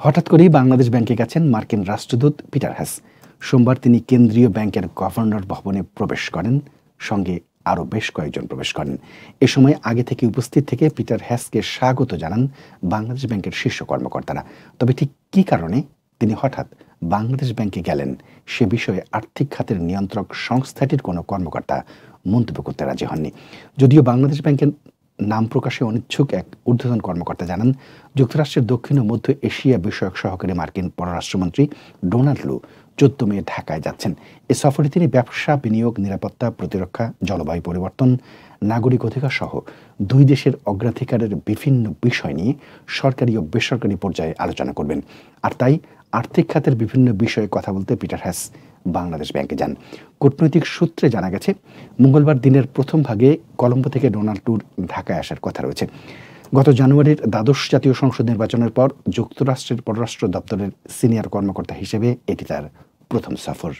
হঠাৎ করেই বাংলাদেশ ব্যাংকে গেছেন মার্কিন রাষ্ট্রদূত পিটার হ্যাস। সোমবার তিনি কেন্দ্রীয় ব্যাংকের গভর্নর ভবনে প্রবেশ করেন, সঙ্গে আরও বেশ কয়েকজন প্রবেশ করেন। এ সময় আগে থেকে উপস্থিত থেকে পিটার হ্যাসকে স্বাগত জানান বাংলাদেশ ব্যাংকের শীর্ষ কর্মকর্তারা। তবে ঠিক কী কারণে তিনি হঠাৎ বাংলাদেশ ব্যাংকে গেলেন সে বিষয়ে আর্থিক খাতের নিয়ন্ত্রক সংস্থাটির কোনো কর্মকর্তা মন্তব্য করতে রাজি হননি। যদিও বাংলাদেশ ব্যাংকের নাম প্রকাশে অনিচ্ছুক এক ঊর্ধ্বতন কর্মকর্তা জানান, যুক্তরাষ্ট্রের দক্ষিণ ও মধ্য এশিয়া বিষয়ক সহকারী মার্কিন পররাষ্ট্রমন্ত্রী ডোনাল্ড লু 14 মে ঢাকায় যাচ্ছেন। এ সফরে তিনি ব্যবসা, বিনিয়োগ, নিরাপত্তা, প্রতিরক্ষা, জলবায়ু পরিবর্তন, নাগরিক অধিকার সহ দুই দেশের অগ্রাধিকারের বিভিন্ন বিষয় নিয়ে সরকারি ও বেসরকারি পর্যায়ে আলোচনা করবেন। আর তাই আর্থিক খাতের বিভিন্ন বিষয়ে কথা বলতে পিটার হ্যাস বাংলাদেশ ব্যাংকে যান। কূটনৈতিক সূত্রে জানা গেছে, মঙ্গলবার দিনের প্রথম ভাগে কলম্বো থেকে ডোনাল্ড ট্রুর ঢাকায় আসার কথা রয়েছে। গত জানুয়ারির দ্বাদশ জাতীয় সংসদ নির্বাচনের পর যুক্তরাষ্ট্রের পররাষ্ট্র দপ্তরের সিনিয়র কর্মকর্তা হিসেবে এটি তার প্রথম সফর।